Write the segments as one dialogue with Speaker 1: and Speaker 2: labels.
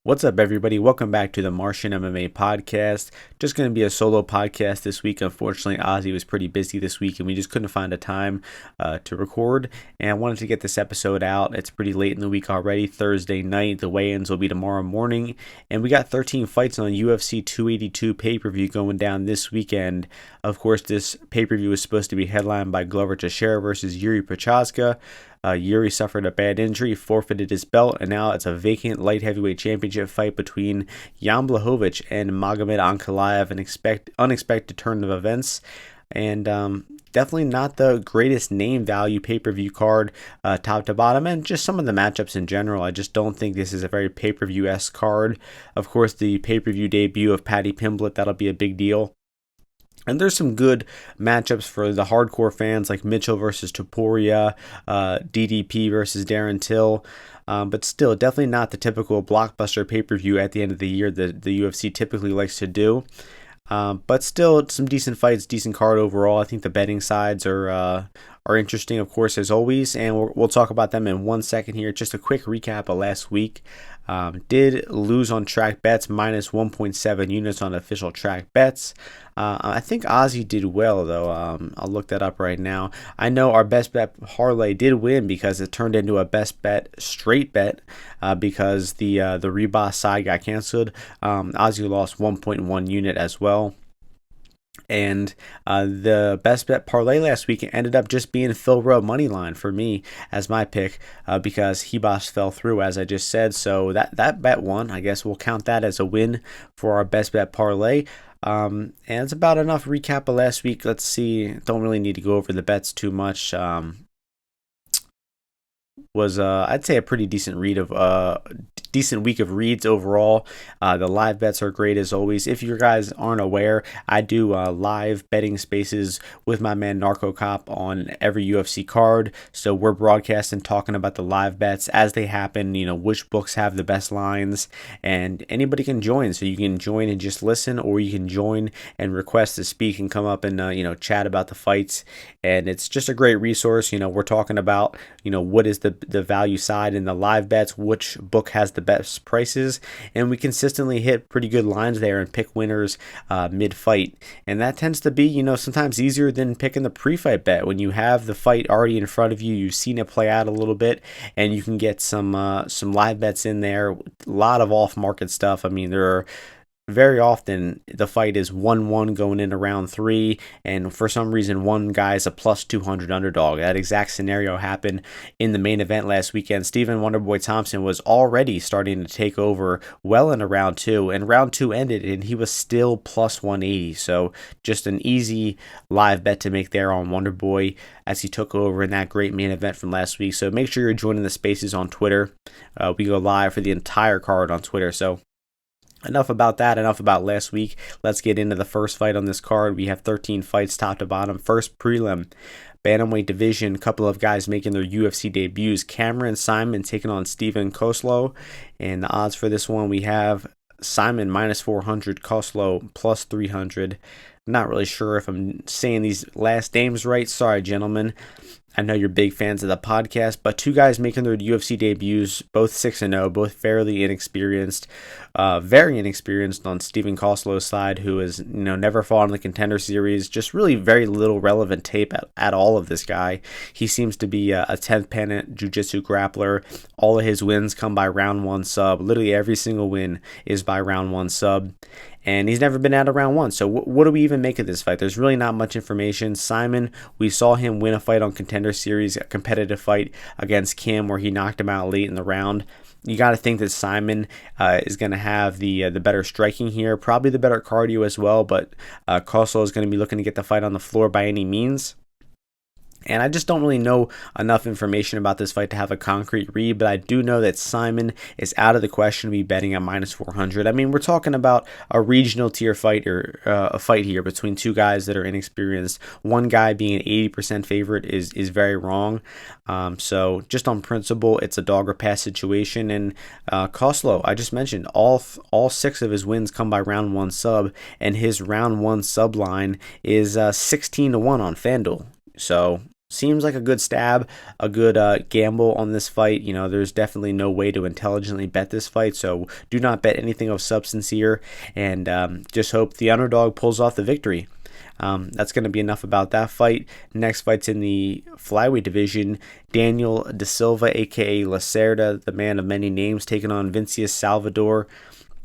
Speaker 1: What's up, everybody? Welcome back to the Martian MMA podcast. Just going to be a solo podcast this week. Unfortunately, Ozzy was pretty busy this week, and we just couldn't find a time to record. And I wanted to get this episode out. It's pretty late in the week already, Thursday night. The weigh-ins will be tomorrow morning. And we got 13 fights on UFC 282 pay-per-view going down this weekend. Of course, this pay-per-view is supposed to be headlined by Glover Teixeira versus Yuri Prochazka. Yuri suffered a bad injury, forfeited his belt, and now it's a vacant light heavyweight championship fight between Jan Blachowicz and Magomed-Ankalaev, an unexpected turn of events. And definitely not the greatest name value pay-per-view card top to bottom, and just some of the matchups in general. I just don't think this is a very pay-per-view-esque card. Of course, the pay-per-view debut of Paddy Pimblett, that'll be a big deal. And there's some good matchups for the hardcore fans, like Mitchell versus Topuria, DDP versus Darren Till. But still, definitely not the typical blockbuster pay-per-view at the end of the year that the UFC typically likes to do. But still, some decent fights, decent card overall. I think the betting sides are interesting, of course, as always, and we'll talk about them in 1 second here. Just a quick recap of last week. Did lose on track bets, minus 1.7 units on official track bets. I think Ozzy did well, though. I'll look that up right now. I know our best bet parlay did win because it turned into a best bet straight bet because the Ribas side got canceled. Ozzy lost 1.1 unit as well. And the best bet parlay last week ended up just being Phil Rowe money line for me as my pick because Ribas fell through, as I just said. So that bet won. I guess we'll count that as a win for our best bet parlay. And it's about enough recap of last week. Let's see. Don't really need to go over the bets too much. Was I'd say a pretty decent decent week of reads overall. The live bets are great as always. If you guys aren't aware, I do live betting spaces with my man Narco Cop on every UFC card. So we're broadcasting, talking about the live bets as they happen, which books have the best lines, and anybody can join. So you can join and just listen, or you can join and request to speak and come up and chat about the fights. And it's just a great resource. We're talking about what is the value side in the live bets, which book has the best prices, and we consistently hit pretty good lines there and pick winners mid-fight. And that tends to be sometimes easier than picking the pre-fight bet. When you have the fight already in front of you, you've seen it play out a little bit, and you can get some live bets in there. A lot of off-market stuff. I mean, there are very often the fight is 1-1 going into round 3, and for some reason one guy is a plus 200 underdog. That exact scenario happened in the main event last weekend. Stephen Wonderboy Thompson was already starting to take over well into round 2, and round 2 ended and he was still plus 180. So just an easy live bet to make there on Wonderboy as he took over in that great main event from last week. So make sure you're joining the spaces on Twitter. We go live for the entire card on Twitter. So enough about that, enough about last week. Let's get into the first fight on this card. We have 13 fights top to bottom. First prelim, bantamweight division, couple of guys making their UFC debuts. Cameron Saaiman taking on Saaiman-Koslow. And the odds for this one, we have Saaiman minus 400, Koslow plus 300. Not really sure if I'm saying these last names right. Sorry, gentlemen. I know you're big fans of the podcast, but two guys making their UFC debuts, both 6-0, both fairly inexperienced, very inexperienced on Stephen Koslow's side, who has never fought in the Contender Series. Just really very little relevant tape at all of this guy. He seems to be a 10th pennant jiu-jitsu grappler. All of his wins come by round 1 sub. Literally every single win is by round 1 sub. And he's never been out of round 1. So what do we even make of this fight? There's really not much information. Saaiman, we saw him win a fight on Contender Series, a competitive fight against Kim where he knocked him out late in the round. You got to think that Saaiman is going to have the better striking here, probably the better cardio as well, but Koslow is going to be looking to get the fight on the floor by any means. And I just don't really know enough information about this fight to have a concrete read, but I do know that Saaiman is out of the question to be betting at minus 400. I mean, we're talking about a regional tier fight or a fight here between two guys that are inexperienced. One guy being an 80% favorite is very wrong. So just on principle, it's a dog or pass situation. And Koslow, I just mentioned, all 6 of his wins come by round 1 sub, and his round 1 sub line is 16-1 on FanDuel. So seems like a good stab, a good gamble on this fight. There's definitely no way to intelligently bet this fight, so do not bet anything of substance here, and just hope the underdog pulls off the victory. That's going to be enough about that fight. Next fight's in the flyweight division. Daniel Da Silva, aka Lacerda, the man of many names, taking on Vinicius-Salvador.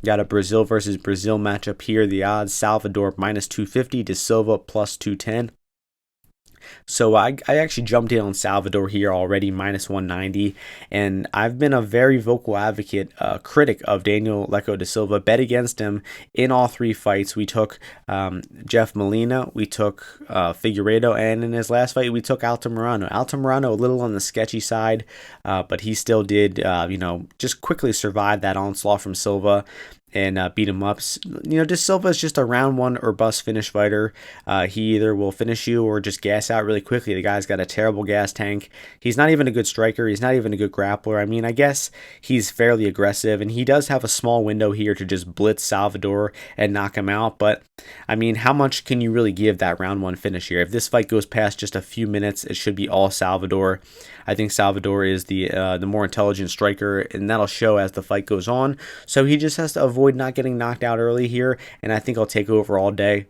Speaker 1: Got a Brazil versus Brazil matchup here. The odds: Salvador minus 250, Da Silva plus 210. So I actually jumped in on Salvador here already, minus 190, and I've been a very vocal advocate, critic of Daniel Leco da Silva. Bet against him in all 3 fights. We took Jeff Molina, we took Figueiredo, and in his last fight we took Altamirano. Altamirano a little on the sketchy side, but he still did, just quickly survive that onslaught from Silva and beat him up. Da Silva is just a round 1 or bust finish fighter. He either will finish you or just gas out really quickly. The guy's got a terrible gas tank. He's not even a good striker. He's not even a good grappler. I mean, I guess he's fairly aggressive, and he does have a small window here to just blitz Salvador and knock him out. But, I mean, how much can you really give that round 1 finish here? If this fight goes past just a few minutes, it should be all Salvador. I think Salvador is the more intelligent striker, and that'll show as the fight goes on. So he just has to avoid not getting knocked out early here, and I think I'll take over all day.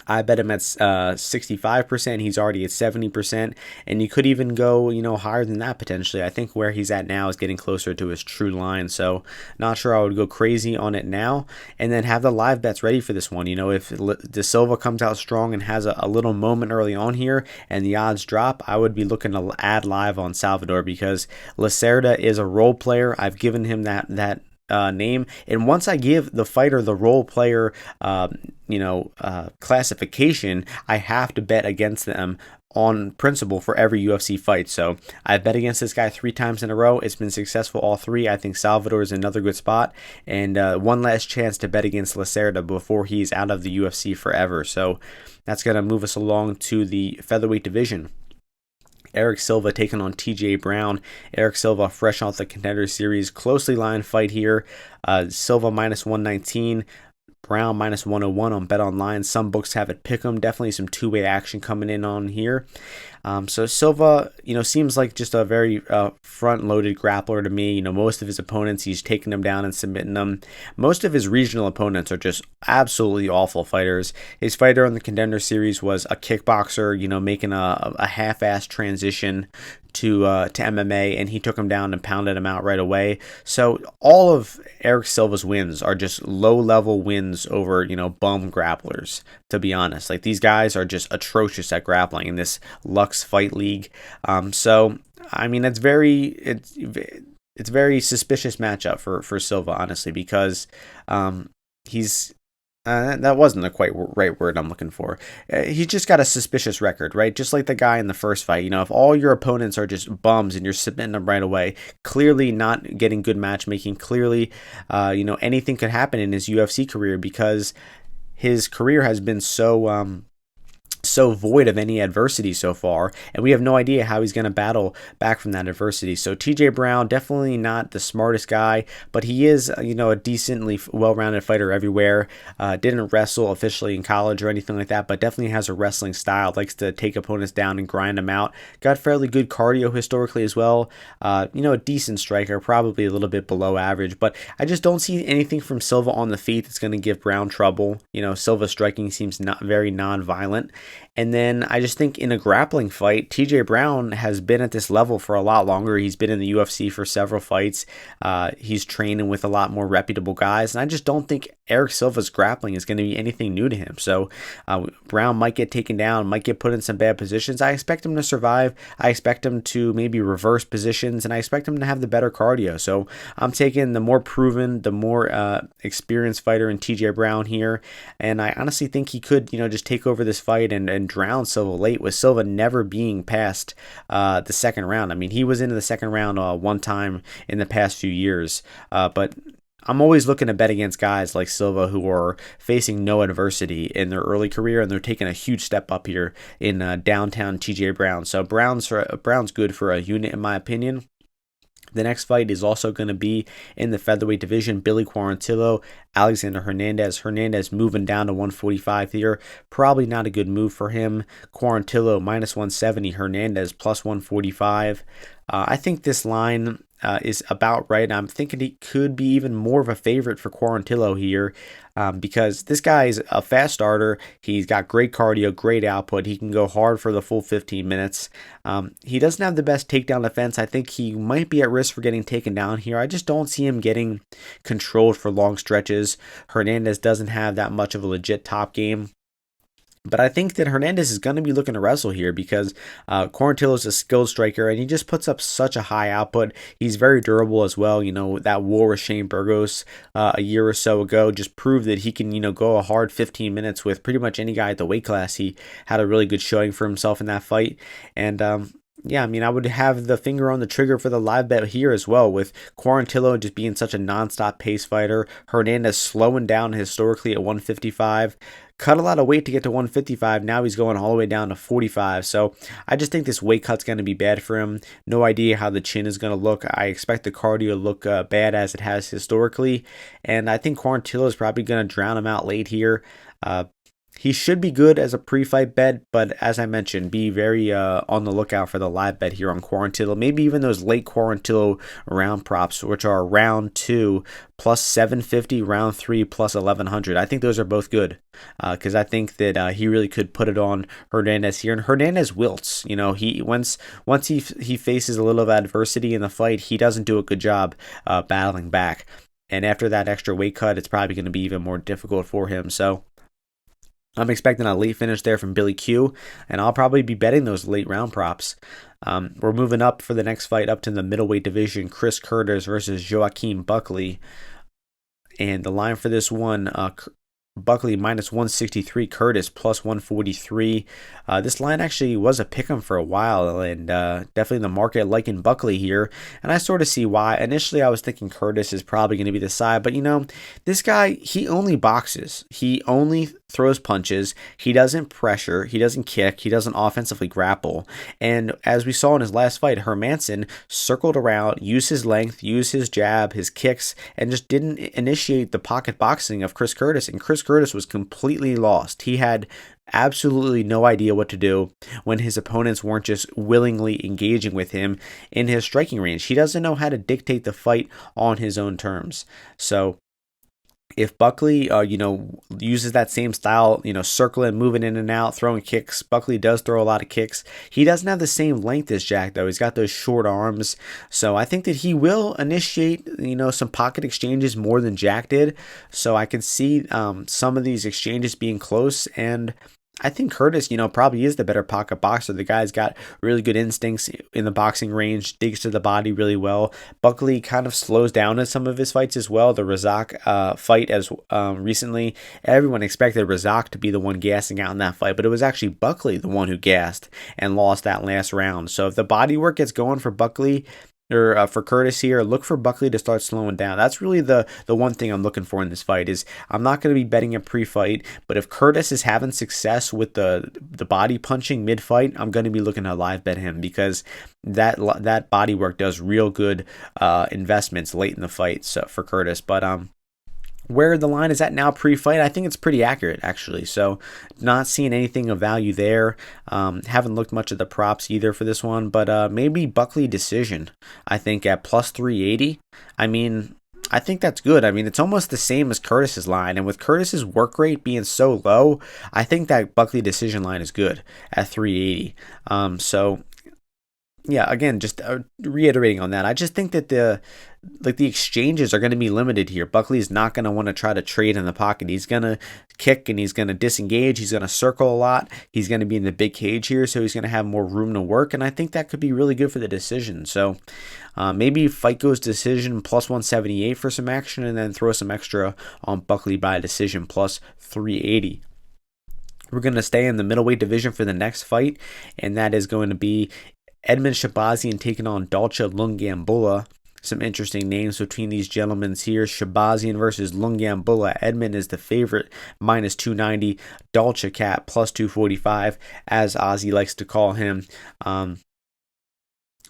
Speaker 1: I bet him at 65%. He's already at 70%, and you could even go, higher than that potentially. I think where he's at now is getting closer to his true line, so not sure I would go crazy on it now. And then have the live bets ready for this one. If Da Silva comes out strong and has a little moment early on here, and the odds drop, I would be looking to add live on Salvador, because Lacerda is a role player. I've given him that name, and once I give the fighter the role player classification, I have to bet against them on principle for every UFC fight. So I've bet against this guy 3 times in a row. It's been successful all 3. I think Salvador is another good spot, and one last chance to bet against Lacerda before he's out of the UFC forever. So that's going to move us along to the featherweight division. Eric Silva taking on TJ Brown. Eric Silva fresh off the Contender Series. Closely lined fight here. Silva minus 119. Brown minus 101 on Bet Online. Some books have it pick 'em. Definitely some two-way action coming in on here. So Silva, seems like just a very front-loaded grappler to me. Most of his opponents, he's taking them down and submitting them. Most of his regional opponents are just absolutely awful fighters. His fighter on the Contender Series was a kickboxer, making a half-assed transition to MMA, and he took him down and pounded him out right away. So all of Eric Silva's wins are just low-level wins over, bum grapplers, to be honest. Like, these guys are just atrocious at grappling in this Lux Fight League. So, I mean, it's very suspicious matchup for Silva, honestly, because he's that wasn't the quite right word I'm looking for. He's just got a suspicious record, right? Just like the guy in the first fight. If all your opponents are just bums and you're submitting them right away, clearly not getting good matchmaking, clearly, anything could happen in his UFC career, because his career has been so void of any adversity so far, and we have no idea how he's going to battle back from that adversity. So TJ Brown, definitely not the smartest guy, but he is a decently well-rounded fighter everywhere. Didn't wrestle officially in college or anything like that, but definitely has a wrestling style, likes to take opponents down and grind them out. Got fairly good cardio historically as well. A decent striker, probably a little bit below average, but I just don't see anything from Silva on the feet that's going to give Brown trouble. Silva's striking seems not very non-violent. And then I just think in a grappling fight, TJ Brown has been at this level for a lot longer. He's been in the UFC for several fights. He's training with a lot more reputable guys. And I just don't think Eric Silva's grappling is going to be anything new to him. So Brown might get taken down, might get put in some bad positions. I expect him to survive. I expect him to maybe reverse positions, and I expect him to have the better cardio. So I'm taking the more proven, the more experienced fighter in TJ Brown here. And I honestly think he could, just take over this fight and drown Silva late, with Silva never being past the second round. I mean, he was into the second round one time in the past few years, but I'm always looking to bet against guys like Silva who are facing no adversity in their early career, and they're taking a huge step up here in downtown TJ Brown. So Brown's good for a unit, in my opinion. The next fight is also going to be in the featherweight division. Billy Quarantillo, Alexander Hernandez. Hernandez moving down to 145 here. Probably not a good move for him. Quarantillo minus 170. Hernandez plus 145. I think this line is about right. I'm thinking he could be even more of a favorite for Quarantillo here because this guy is a fast starter. He's got great cardio, great output. He can go hard for the full 15 minutes. He doesn't have the best takedown defense. I think he might be at risk for getting taken down here. I just don't see him getting controlled for long stretches. Hernandez doesn't have that much of a legit top game. But I think that Hernandez is going to be looking to wrestle here because Quarantillo is a skilled striker and he just puts up such a high output. He's very durable as well. You know, that war with Shane Burgos a year or so ago just proved that he can, go a hard 15 minutes with pretty much any guy at the weight class. He had a really good showing for himself in that fight. And yeah, I mean, I would have the finger on the trigger for the live bet here as well, with Quarantillo just being such a nonstop pace fighter. Hernandez slowing down historically at 155. Cut a lot of weight to get to 155. Now he's going all the way down to 45. So I just think this weight cut's going to be bad for him. No idea how the chin is going to look. I expect the cardio to look bad as it has historically. And I think Quarantillo is probably going to drown him out late here. He should be good as a pre-fight bet, but as I mentioned, be very on the lookout for the live bet here on Quarantillo. Maybe even those late Quarantillo round props, which are round 2 plus 750, round 3 plus 1100. I think those are both good because I think that he really could put it on Hernandez here. And Hernandez wilts. He once he faces a little of adversity in the fight, he doesn't do a good job battling back. And after that extra weight cut, it's probably going to be even more difficult for him. So I'm expecting a late finish there from Billy Q, and I'll probably be betting those late round props. We're moving up for the next fight up to the middleweight division, Chris Curtis versus Joaquin Buckley. And the line for this one, Buckley minus 163, Curtis plus 143. This line actually was a pick'em for a while, and definitely the market liking Buckley here. And I sort of see why. Initially, I was thinking Curtis is probably going to be the side, but this guy, he only boxes. He only throws punches. He doesn't pressure. He doesn't kick. He doesn't offensively grapple. And as we saw in his last fight, Hermansson circled around, used his length, used his jab, his kicks, and just didn't initiate the pocket boxing of Chris Curtis. And Chris Curtis was completely lost. He had absolutely no idea what to do when his opponents weren't just willingly engaging with him in his striking range. He doesn't know how to dictate the fight on his own terms. So if Buckley, uses that same style, circling, moving in and out, throwing kicks, Buckley does throw a lot of kicks. He doesn't have the same length as Jack, though. He's got those short arms. So I think that he will initiate, some pocket exchanges more than Jack did. So I can see some of these exchanges being close. And I think Curtis, probably is the better pocket boxer. The guy's got really good instincts in the boxing range, digs to the body really well. Buckley kind of slows down in some of his fights as well. The Razak fight as recently, everyone expected Razak to be the one gassing out in that fight, but it was actually Buckley the one who gassed and lost that last round. So if the body work gets going for Buckley, or for Curtis here, look for Buckley to start slowing down. That's really the one thing I'm looking for in this fight. Is I'm not going to be betting a pre-fight, but if Curtis is having success with the body punching mid-fight, I'm going to be looking to live bet him because that body work does real good investments late in the fight. So for Curtis, but where the line is at now pre-fight, I think it's pretty accurate, actually. So not seeing anything of value there. Haven't looked much at the props either for this one, but maybe Buckley decision, I think, at plus 380. I mean, I think that's good. I mean, it's almost the same as Curtis's line. And with Curtis's work rate being so low, I think that Buckley decision line is good at 380. So yeah, again, just reiterating on that, I just think that the exchanges are going to be limited here. Buckley's not going to want to try to trade in the pocket. He's going to kick and he's going to disengage. He's going to circle a lot. He's going to be in the big cage here, so he's going to have more room to work, and I think that could be really good for the decision. So maybe fight goes decision plus 178 for some action, and then throw some extra on Buckley by decision plus 380. We're going to stay in the middleweight division for the next fight, and that is going to be Edmund Shahbazyan taking on Lacerda-Lungiambula. Some interesting names between these gentlemen here. Shahbazyan versus Lungiambula. Edmund is the favorite, minus 290. Dolce Cat plus 245, as Ozzy likes to call him.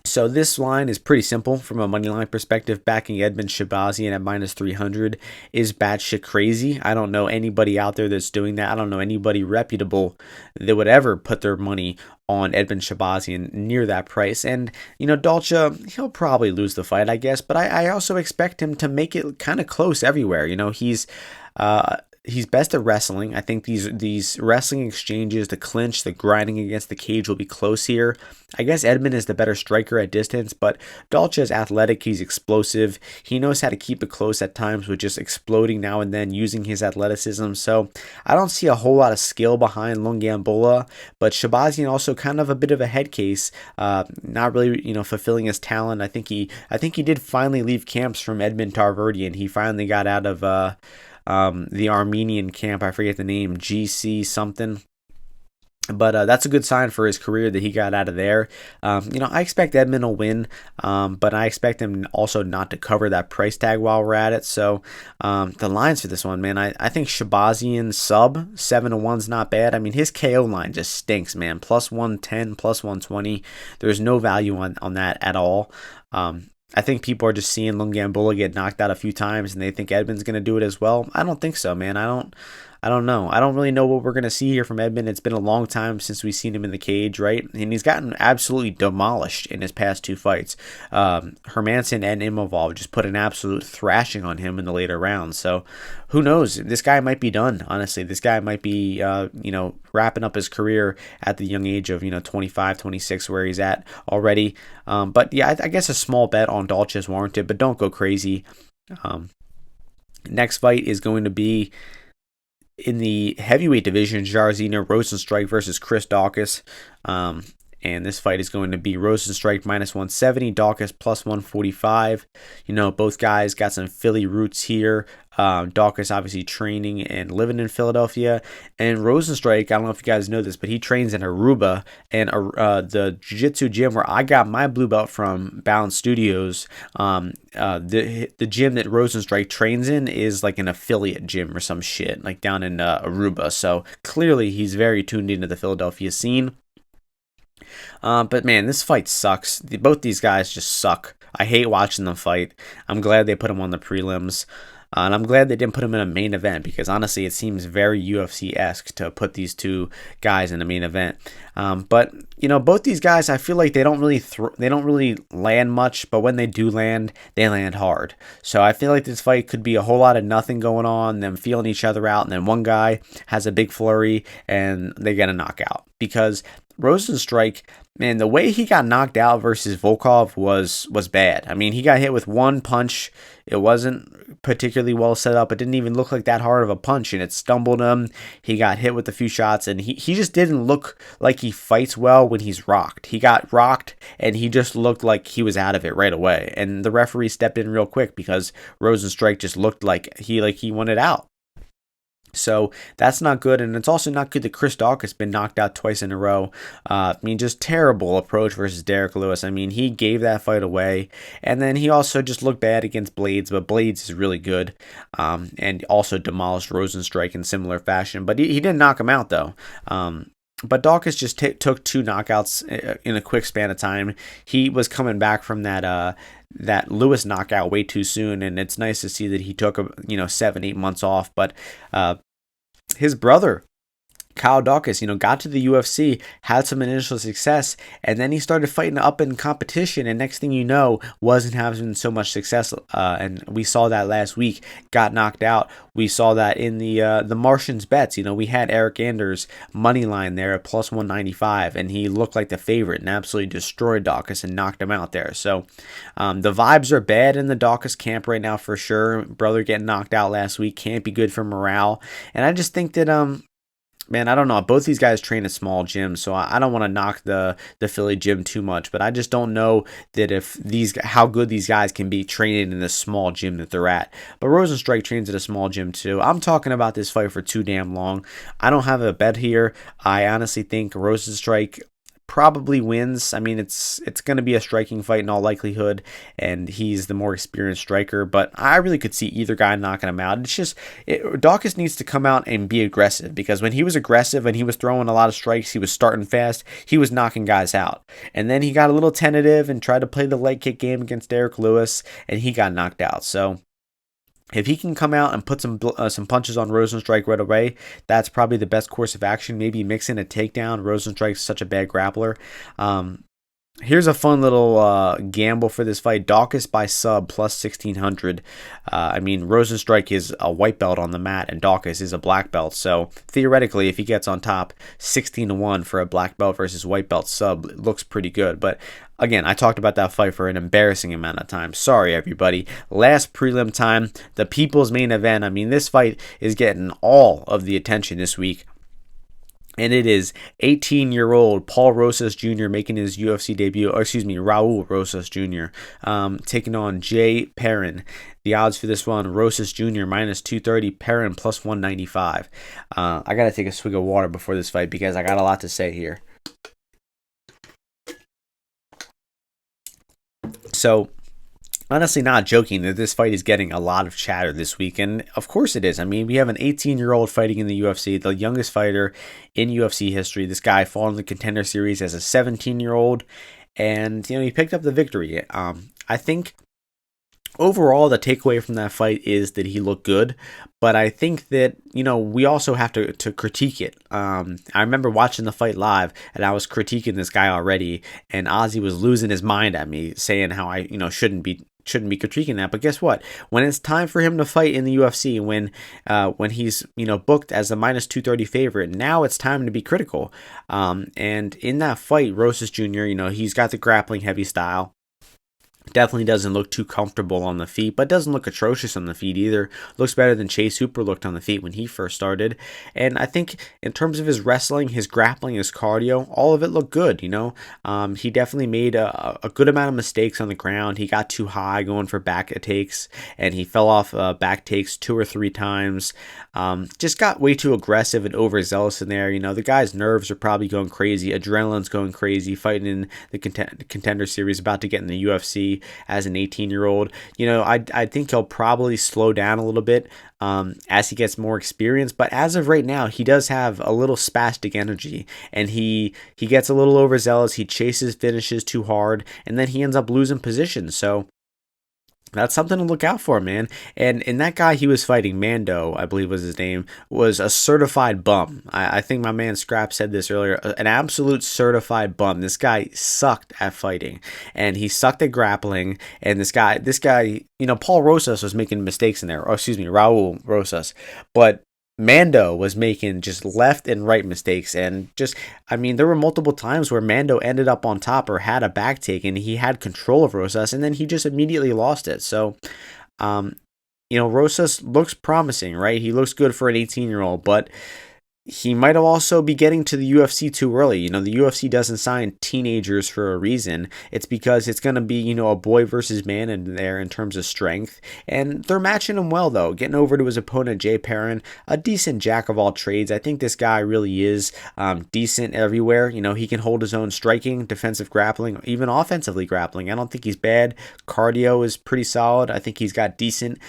Speaker 1: So this line is pretty simple from a money line perspective. Backing Edmund Shahbazyan at minus 300 is batshit crazy. I don't know anybody out there that's doing that. I don't know anybody reputable that would ever put their money on Edmund Shahbazyan near that price. And, Dalcha, he'll probably lose the fight, I guess, but I also expect him to make it kind of close everywhere. He's best at wrestling. I think these wrestling exchanges, the clinch, the grinding against the cage will be close here. I guess Edmund is the better striker at distance, but Dalcha is athletic. He's explosive. He knows how to keep it close at times with just exploding now and then using his athleticism. So I don't see a whole lot of skill behind Lungiambula, but Shahbazyan also kind of a bit of a head case, not really fulfilling his talent. I think he did finally leave camps from Edmund Tarverdian. He finally got out of the Armenian camp. I forget the name, GC something. But that's a good sign for his career that he got out of there. I expect Edmund will win, but I expect him also not to cover that price tag while we're at it. So the lines for this one, man, I think Shahbazyan sub 7-1's not bad. I mean, his KO line just stinks, man. Plus 110, plus 120. There's no value on that at all. I think people are just seeing Lungiambula get knocked out a few times and they think Edmund's going to do it as well. I don't think so, man. I don't know. I don't really know what we're going to see here from Edmund. It's been a long time since we've seen him in the cage, right? And he's gotten absolutely demolished in his past two fights. Hermansson and Imavov just put an absolute thrashing on him in the later rounds. So who knows? This guy might be done, honestly. This guy might be, wrapping up his career at the young age of, 25, 26, where he's at already. But yeah, I guess a small bet on Dalcha is warranted, but don't go crazy. Next fight is going to be in the heavyweight division, Jairzinho Rozenstruik versus Chris Daukaus. And this fight is going to be Rozenstruik minus 170, Daukaus plus 145. Both guys got some Philly roots here. Daukaus obviously training and living in Philadelphia. And Rozenstruik, I don't know if you guys know this, but he trains in Aruba. And the jiu-jitsu gym where I got my blue belt from, Bound Studios, the gym that Rozenstruik trains in is like an affiliate gym or some shit, like down in Aruba. So clearly he's very tuned into the Philadelphia scene. But man, this fight sucks. Both these guys just suck. I hate watching them fight. I'm glad they put them on the prelims. And I'm glad they didn't put him in a main event because honestly, it seems very UFC-esque to put these two guys in a main event. But both these guys, I feel like they don't really land much, but when they do land, they land hard. So I feel like this fight could be a whole lot of nothing going on, them feeling each other out, and then one guy has a big flurry and they get a knockout. Because Rozenstruik, man, the way he got knocked out versus Volkov was bad. I mean, he got hit with one punch. It wasn't particularly well set up. It didn't even look like that hard of a punch, and it stumbled him. He got hit with a few shots, and he just didn't look like he fights well when he's rocked. He got rocked, and he just looked like he was out of it right away. And the referee stepped in real quick because Rozenstruik just looked like he wanted out. So that's not good, and it's also not good that Chris Daukaus has been knocked out twice in a row. Just terrible approach versus Derek Lewis. I mean, he gave that fight away, and then he also just looked bad against Blades, but Blades is really good, and also demolished Rozenstruik in similar fashion. But he didn't knock him out, though. But Daukaus just took two knockouts in a quick span of time. He was coming back from that Lewis knockout way too soon, and it's nice to see that he took 7-8 months off. But his brother Kyle Daukaus, got to the UFC, had some initial success, and then he started fighting up in competition, and next thing you know, wasn't having so much success, and we saw that last week, got knocked out. We saw that in the Martians bets. We had Eric Anders money line there at plus 195, and he looked like the favorite and absolutely destroyed Daukaus and knocked him out there. So the vibes are bad in the Daukaus camp right now for sure. Brother getting knocked out last week can't be good for morale, and I just think that man, I don't know. Both these guys train at small gyms, so I don't want to knock the Philly gym too much, but I just don't know that how good these guys can be training in the small gym that they're at. But Rozenstruik trains at a small gym too. I'm talking about this fight for too damn long. I don't have a bet here. I honestly think Rozenstruik probably wins. I mean, it's going to be a striking fight in all likelihood, and he's the more experienced striker, but I really could see either guy knocking him out. It's just, Daukaus needs to come out and be aggressive, because when he was aggressive and he was throwing a lot of strikes, he was starting fast, he was knocking guys out. And then he got a little tentative and tried to play the leg kick game against Derek Lewis, and he got knocked out. So if he can come out and put some punches on Rozenstruik right away, that's probably the best course of action. Maybe mix in a takedown. Rozenstruik's such a bad grappler. Here's a fun little gamble for this fight. Daukaus by sub plus 1,600. I mean, Rozenstruik is a white belt on the mat, and Daukaus is a black belt. So theoretically, if he gets on top, 16-1 for a black belt versus white belt sub looks pretty good. But again, I talked about that fight for an embarrassing amount of time. Sorry, everybody. Last prelim time, the people's main event. I mean, this fight is getting all of the attention this week. And it is 18-year-old Paul Rosas Jr. making his UFC debut, Raul Rosas Jr. Taking on Jay Perrin. The odds for this one, Rosas Jr. minus 230, Perrin plus 195. I got to take a swig of water before this fight because I got a lot to say here. So, honestly, not joking that this fight is getting a lot of chatter this week, and of course it is. I mean, we have an 18-year-old fighting in the UFC, the youngest fighter in UFC history. This guy fought in the Contender Series as a 17-year-old, and he picked up the victory. I think overall the takeaway from that fight is that he looked good, but I think that we also have to critique it. I remember watching the fight live, and I was critiquing this guy already, and Ozzy was losing his mind at me, saying how I shouldn't be critiquing that. But guess what? When it's time for him to fight in the UFC, when he's booked as a minus 230 favorite, now it's time to be critical. And in that fight, Rosas Jr., he's got the grappling heavy style. Definitely doesn't look too comfortable on the feet, but doesn't look atrocious on the feet either. Looks better than Chase Hooper looked on the feet when he first started. And I think in terms of his wrestling, his grappling, his cardio, all of it looked good, He definitely made a good amount of mistakes on the ground. He got too high going for back takes, and he fell off back takes 2 or 3 times. Just got way too aggressive and overzealous in there. The guy's nerves are probably going crazy. Adrenaline's going crazy, fighting in the Contender Series, about to get in the UFC. As an 18-year-old, I think he'll probably slow down a little bit as he gets more experience. But as of right now, he does have a little spastic energy, and he gets a little overzealous. He chases finishes too hard, and then he ends up losing positions. So that's something to look out for, man. And that guy he was fighting, Mando, I believe was his name, was a certified bum. I think my man Scrap said this earlier, an absolute certified bum. This guy sucked at fighting, and he sucked at grappling. And this guy, Paul Rosas was making mistakes in there. Raul Rosas. But Mando was making just left and right mistakes, and there were multiple times where Mando ended up on top or had a back take, and he had control of Rosas, and then he just immediately lost it. So, Rosas looks promising, right? He looks good for an 18-year-old, but he might also be getting to the UFC too early. The UFC doesn't sign teenagers for a reason. It's because it's going to be, a boy versus man in there in terms of strength. And they're matching him well, though. Getting over to his opponent, Jay Perrin, a decent jack of all trades. I think this guy really is decent everywhere. He can hold his own striking, defensive grappling, even offensively grappling. I don't think he's bad. Cardio is pretty solid. I think he's got decent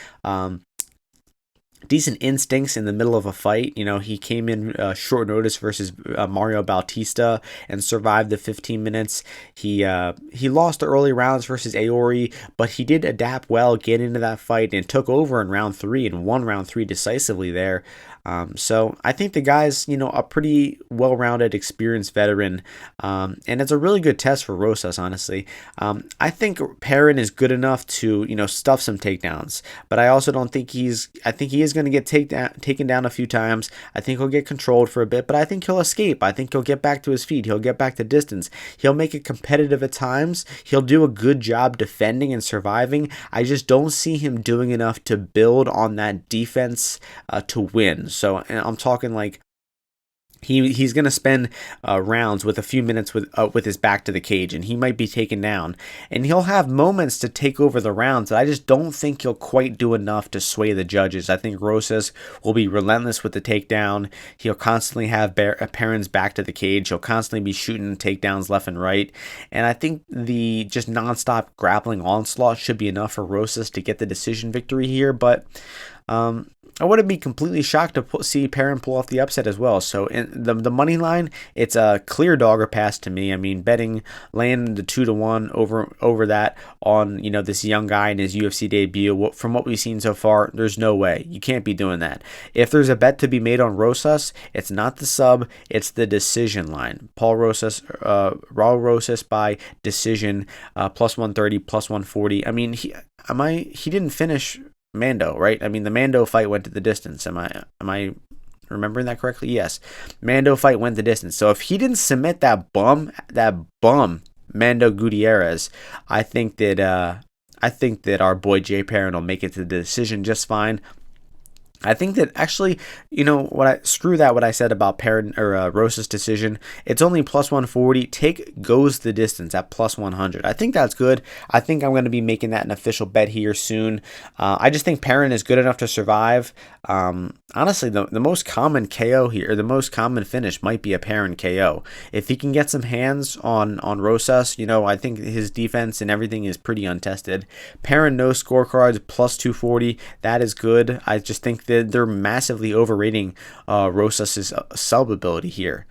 Speaker 1: instincts in the middle of a fight. He came in short notice versus Mario Bautista and survived the 15 minutes. He lost the early rounds versus Aori, but he did adapt well, get into that fight, and took over in round 3 and won round 3 decisively there. So I think the guy's, a pretty well-rounded, experienced veteran, and it's a really good test for Rosas, honestly. I think Perrin is good enough to, stuff some takedowns, but I also don't think I think he is going to get taken down a few times. I think he'll get controlled for a bit, but I think he'll escape. I think he'll get back to his feet. He'll get back to distance. He'll make it competitive at times. He'll do a good job defending and surviving. I just don't see him doing enough to build on that defense to win. So I'm talking like He's going to spend rounds with a few minutes with his back to the cage, and he might be taken down. And he'll have moments to take over the rounds, but I just don't think he'll quite do enough to sway the judges. I think Rosas will be relentless with the takedown. He'll constantly have Perrin's back to the cage. He'll constantly be shooting takedowns left and right. And I think the just nonstop grappling onslaught should be enough for Rosas to get the decision victory here, but I wouldn't be completely shocked to see Perrin pull off the upset as well. So in the money line, it's a clear dog or pass to me. I mean, betting laying the 2-1 over that on this young guy in his UFC debut. From what we've seen so far, there's no way. You can't be doing that. If there's a bet to be made on Rosas, it's not the sub, it's the decision line. Paul Rosas, Raul Rosas by decision, plus 130, plus 140. I mean, he didn't finish Mando, right? I mean, the Mando fight went to the distance. Am I remembering that correctly? Yes. Mando fight went the distance. So if he didn't submit that bum Mando Gutierrez, I think that our boy Jay Perrin will make it to the decision just fine. I think that actually, what I said about Perrin or Rosas' decision. It's only plus 140. Take goes the distance at plus 100. I think that's good. I think I'm going to be making that an official bet here soon. I just think Perrin is good enough to survive. Honestly, the most common KO here, or the most common finish, might be a Perrin KO. If he can get some hands on Rosas, I think his defense and everything is pretty untested. Perrin no scorecards plus 240. That is good. I just think they're massively overrating Rosas' sub ability here.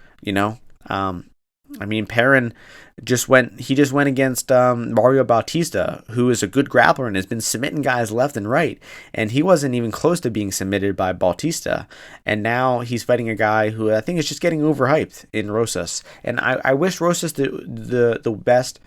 Speaker 1: I mean, Perrin just went against Mario Bautista, who is a good grappler and has been submitting guys left and right, and he wasn't even close to being submitted by Bautista, and now he's fighting a guy who I think is just getting overhyped in Rosas, and I wish Rosas the best.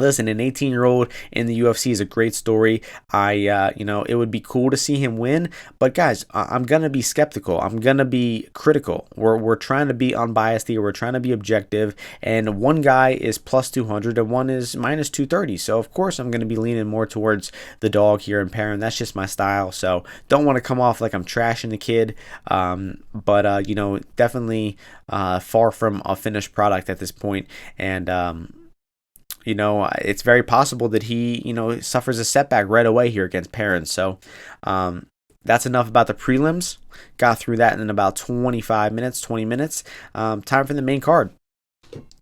Speaker 1: Listen, an 18-year-old in the UFC is a great story. It would be cool to see him win. But guys, I'm gonna be skeptical. I'm gonna be critical. We're trying to be unbiased here. We're trying to be objective. And one guy is plus 200 and one is minus 230. So of course I'm gonna be leaning more towards the dog here in Perrin. That's just my style. So don't want to come off like I'm trashing the kid. But definitely far from a finished product at this point. And it's very possible that he, suffers a setback right away here against Perrin. So that's enough about the prelims. Got through that in about 20 minutes. Time for the main card.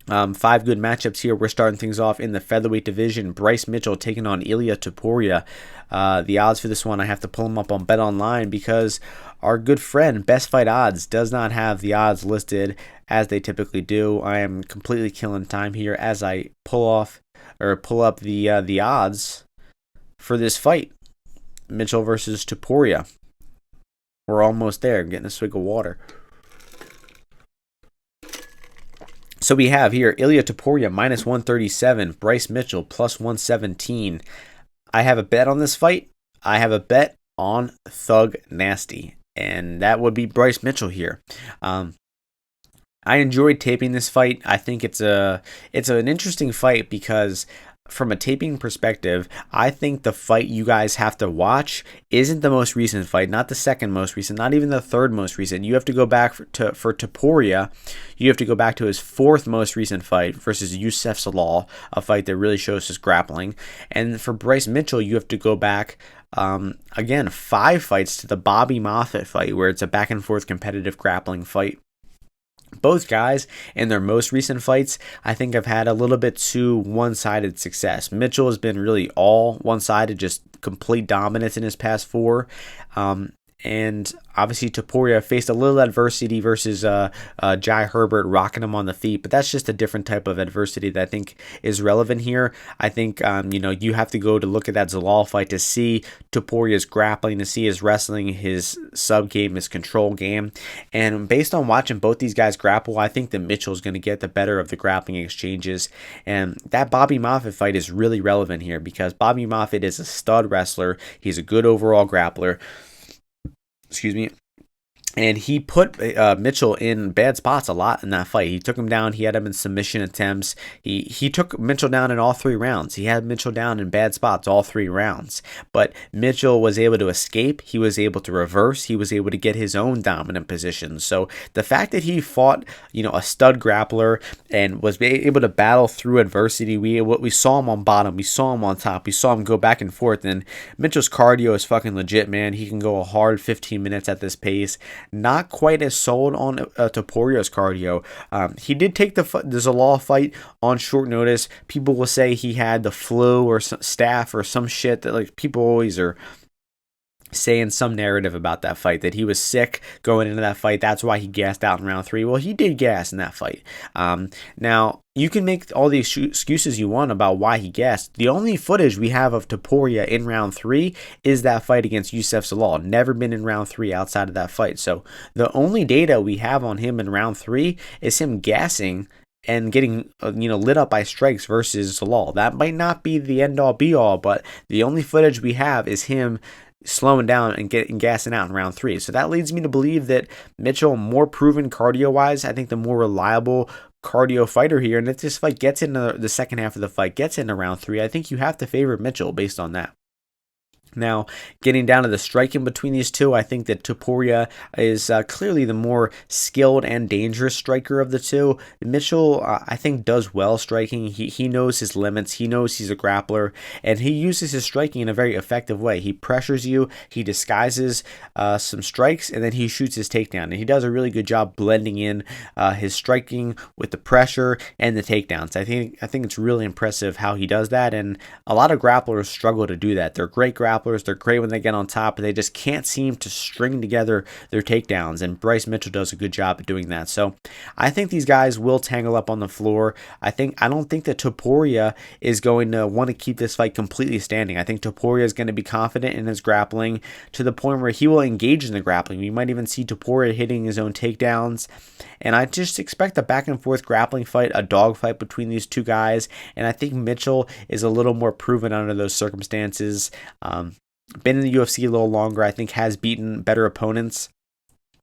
Speaker 1: 5 good matchups here. We're starting things off in the featherweight division. Bryce Mitchell taking on Ilia-Topuria. The odds for this one, I have to pull them up on BetOnline because our good friend Best Fight Odds does not have the odds listed as they typically do. I am completely killing time here as I pull up the odds for this fight. Mitchell versus Topuria. We're almost there. I'm getting a swig of water. So we have here Ilia-Topuria minus 137, Bryce Mitchell plus 117. I have a bet on this fight. I have a bet on Thug Nasty, and that would be Bryce Mitchell here. I enjoyed taping this fight. I think it's an interesting fight because from a taping perspective, I think the fight you guys have to watch isn't the most recent fight, not the second most recent, not even the third most recent. You have to go back for Topuria. You have to go back to his 4th most recent fight versus Youssef Zalal, a fight that really shows his grappling. And for Bryce Mitchell, you have to go back again 5 fights to the Bobby Moffitt fight, where it's a back and forth competitive grappling fight. Both guys in their most recent fights, I think, have had a little bit too one-sided success. Mitchell has been really all one-sided, just complete dominance in his past 4. And obviously Topuria faced a little adversity versus Jai Herbert rocking him on the feet, but that's just a different type of adversity that I think is relevant here. I think you have to go to look at that Zalal fight to see Topuria's grappling, to see his wrestling, his sub game, his control game, and based on watching both these guys grapple, I think that Mitchell's going to get the better of the grappling exchanges. And that Bobby Moffitt fight is really relevant here because Bobby Moffitt is a stud wrestler. He's a good overall grappler. Excuse me. And he put Mitchell in bad spots a lot in that fight. He took him down. He had him in submission attempts. He took Mitchell down in all 3 rounds. He had Mitchell down in bad spots all 3 rounds. But Mitchell was able to escape. He was able to reverse. He was able to get his own dominant position. So the fact that he fought, a stud grappler and was able to battle through adversity, we saw him on bottom. We saw him on top. We saw him go back and forth. And Mitchell's cardio is fucking legit, man. He can go a hard 15 minutes at this pace. Not quite as sold on Topuria's cardio. He did take the Zalal fight on short notice. People will say he had the flu or staph or some shit that like people always are saying some narrative about that fight, that he was sick going into that fight. That's why he gassed out in round 3. Well, he did gas in that fight. Now, you can make all the excuses you want about why he gassed. The only footage we have of Topuria in round 3 is that fight against Youssef Zalal. Never been in round 3 outside of that fight. So the only data we have on him in round 3 is him gassing and getting lit up by strikes versus Zalal. That might not be the end all be all, but the only footage we have is him slowing down and gassing out in round 3. So that leads me to believe that Mitchell, more proven cardio wise, I think the more reliable cardio fighter here. And if this fight gets into the second half of the fight, gets into round 3, I think you have to favor Mitchell based on that. Now, getting down to the striking between these two, I think that Topuria is clearly the more skilled and dangerous striker of the two. Mitchell, I think, does well striking. He knows his limits. He knows he's a grappler, and he uses his striking in a very effective way. He pressures you, he disguises some strikes, and then he shoots his takedown. And he does a really good job blending in his striking with the pressure and the takedowns. I think it's really impressive how he does that, and a lot of grapplers struggle to do that. They're great grapplers. They're great when they get on top, but they just can't seem to string together their takedowns, and Bryce Mitchell does a good job at doing that. So I think these guys will tangle up on the floor. I don't think that Topuria is going to want to keep this fight completely standing. I think Topuria is going to be confident in his grappling to the point where he will engage in the grappling. We might even see Topuria hitting his own takedowns, and I just expect a back and forth grappling fight, a dog fight between these two guys, and I think Mitchell is a little more proven under those circumstances. Been in the UFC a little longer, I think has beaten better opponents.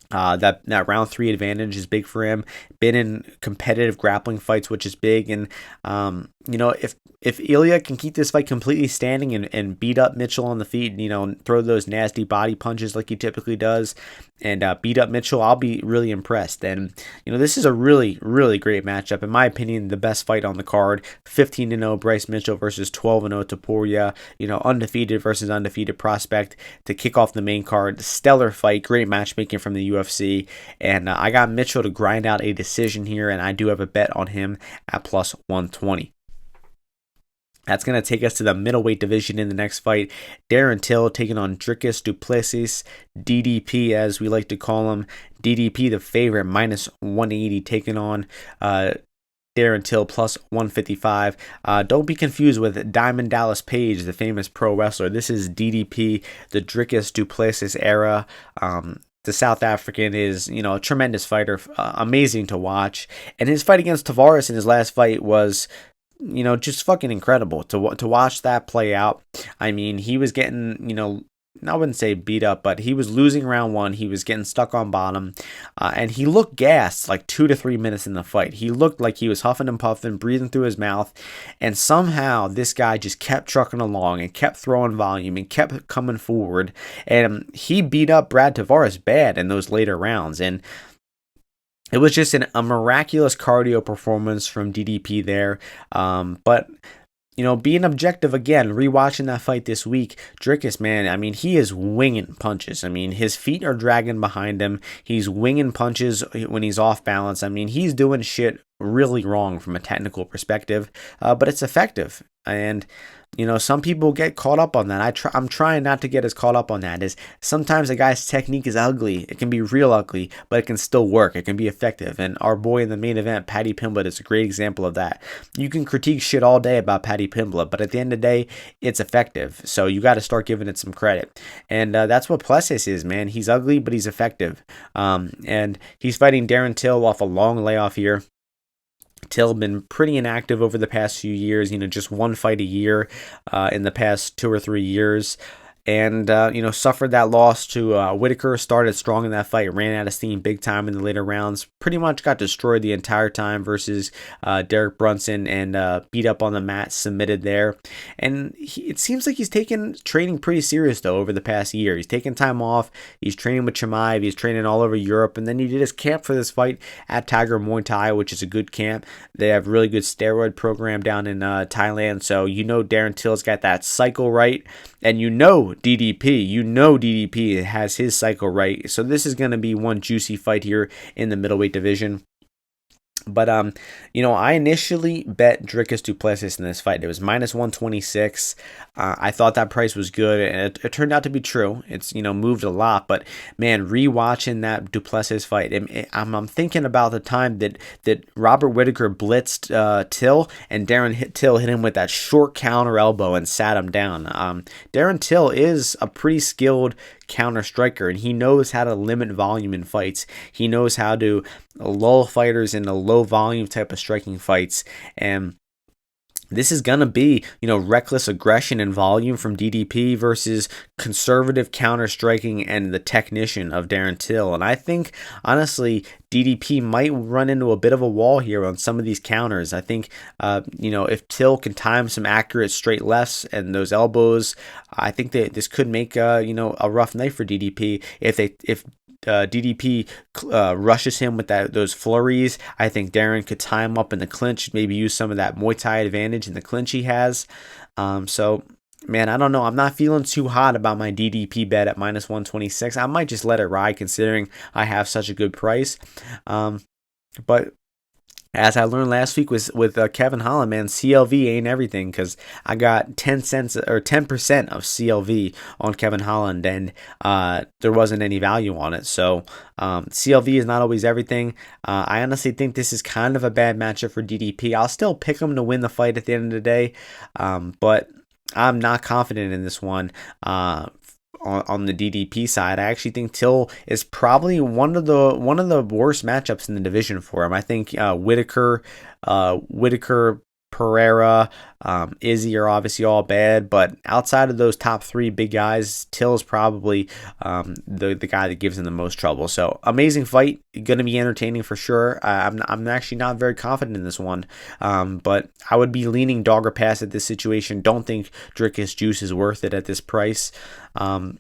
Speaker 1: That round 3 advantage is big for him. Been in competitive grappling fights, which is big. And if Ilya can keep this fight completely standing and beat up Mitchell on the feet, throw those nasty body punches like he typically does, and beat up Mitchell, I'll be really impressed. And this is a really, really great matchup. In my opinion, the best fight on the card. 15-0 Bryce Mitchell versus 12-0 Topuria. Undefeated versus undefeated prospect to kick off the main card. Stellar fight, great matchmaking from the UFC, and I got Mitchell to grind out a decision here, and I do have a bet on him at plus 120. That's going to take us to the middleweight division in the next fight. Darren Till taking on Dricus du Plessis, DDP as we like to call him. DDP the favorite, minus 180, taking on Darren Till plus 155. Don't be confused with Diamond Dallas Page, the famous pro wrestler. This is DDP, the Dricus du Plessis era. The South African is, a tremendous fighter, amazing to watch. And his fight against Tavares in his last fight was, just fucking incredible to watch that play out. I mean, he was getting, I wouldn't say beat up, but he was losing round 1. He was getting stuck on bottom, and he looked gassed like 2 to 3 minutes in the fight. He looked like he was huffing and puffing, breathing through his mouth, and somehow this guy just kept trucking along and kept throwing volume and kept coming forward, and he beat up Brad Tavares bad in those later rounds, and it was just a miraculous cardio performance from DDP there, but being objective again, rewatching that fight this week, Dricus, man, I mean, he is winging punches. I mean, his feet are dragging behind him. He's winging punches when he's off balance. I mean, he's doing shit really wrong from a technical perspective, but it's effective. And some people get caught up on that. I'm trying not to get as caught up on that. Is sometimes a guy's technique is ugly. It can be real ugly, but it can still work. It can be effective. And our boy in the main event, Paddy Pimblett, is a great example of that. You can critique shit all day about Paddy Pimblett, but at the end of the day, it's effective. So you got to start giving it some credit. And that's what Plessis is, man. He's ugly, but he's effective. And he's fighting Darren Till off a long layoff here. Till been pretty inactive over the past few years, just one fight a year in the past 2 or 3 years. and suffered that loss to Whitaker. Started strong in that fight, ran out of steam big time in the later rounds. Pretty much got destroyed the entire time versus Derek Brunson, and beat up on the mat, submitted there. And it seems like he's taken training pretty serious though over the past year. He's taken time off. He's training with Chimaev. He's training all over Europe, and then he did his camp for this fight at Tiger Muay Thai, which is a good camp. They have a really good steroid program down in Thailand, so Darren Till's got that cycle right. And DDP has his cycle right. So this is going to be one juicy fight here in the middleweight division. But, I initially bet Dricus du Plessis in this fight. It was minus 126. I thought that price was good, and it turned out to be true. It's, moved a lot. But, man, rewatching that du Plessis fight, I'm thinking about the time that Robert Whitaker blitzed Till, and Darren Till hit him with that short counter elbow and sat him down. Darren Till is a pretty skilled counter striker, and he knows how to limit volume in fights. He knows how to lull fighters into low volume type of striking fights, and this is going to be, reckless aggression and volume from DDP versus conservative counter striking and the technician of Darren Till. And I think, honestly, DDP might run into a bit of a wall here on some of these counters. I think, if Till can time some accurate straight lefts and those elbows, I think that this could make, a rough night for DDP. If DDP rushes him with those flurries, I think Darren could tie him up in the clinch, maybe use some of that Muay Thai advantage in the clinch he has. So, man, I don't know. I'm not feeling too hot about my DDP bet at minus 126. I might just let it ride considering I have such a good price. But as I learned last week with Kevin Holland, man, CLV ain't everything, because I got 10 cents or 10% of CLV on Kevin Holland, and there wasn't any value on it. So CLV is not always everything. I honestly think this is kind of a bad matchup for DDP. I'll still pick him to win the fight at the end of the day, but I'm not confident in this one. On the DDP side, I actually think Till is probably one of the worst matchups in the division for him. I think Whitaker, Pereira, Izzy are obviously all bad, but outside of those top three big guys, Till is probably the guy that gives him the most trouble. So amazing fight, going to be entertaining for sure. I'm actually not very confident in this one, but I would be leaning dog or pass at this situation. Don't think Dricus Juice is worth it at this price. And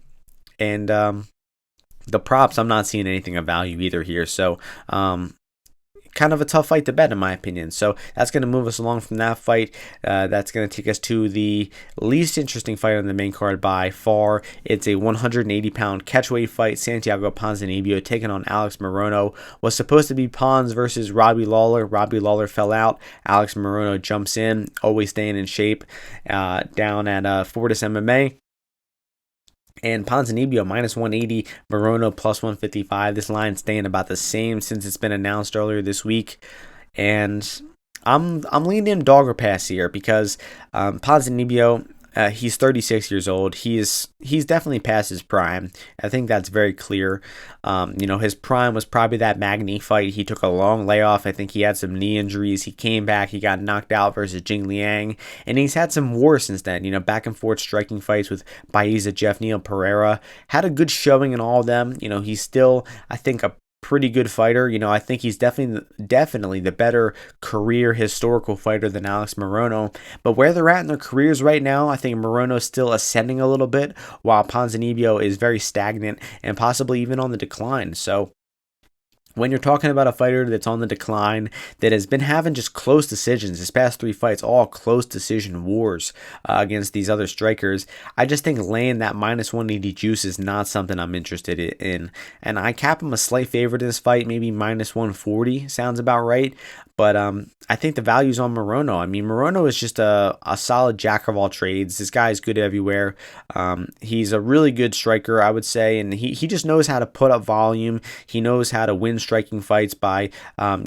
Speaker 1: the props, I'm not seeing anything of value either here. So kind of a tough fight to bet, in my opinion. So that's going to move us along from that fight. That's going to take us to the least interesting fight on the main card by far. It's a 180-pound catchweight fight. Santiago Ponzinibbio taking on Alex Morono. Was supposed to be Pons versus Robbie Lawler. Robbie Lawler fell out. Alex Morono jumps in, always staying in shape, down at Fortis MMA. And Ponzinibbio minus 180, Morono plus 155. This line staying about the same since it's been announced earlier this week. And I'm leaning in dog or pass here because Ponzinibbio, he's 36 years old. He's definitely past his prime. I think that's very clear. His prime was probably that Magny fight. He took a long layoff. I think he had some knee injuries. He came back. He got knocked out versus Jing Liang. And he's had some war since then. Back and forth striking fights with Baiza, Jeff Neal, Pereira. Had a good showing in all of them. He's still, I think, a pretty good fighter. I think he's definitely the better career historical fighter than Alex Morono. But where they're at in their careers right now, I think Morono's still ascending a little bit, while Ponzinibbio is very stagnant and possibly even on the decline. So when you're talking about a fighter that's on the decline, that has been having just close decisions, his past three fights, all close decision wars against these other strikers, I just think laying that minus 180 juice is not something I'm interested in. And I cap him a slight favorite in this fight, maybe minus 140, sounds about right. But I think the value's on Morono. I mean, Morono is just a solid jack of all trades. This guy's good everywhere. He's a really good striker, I would say, and he just knows how to put up volume. He knows how to win striking fights by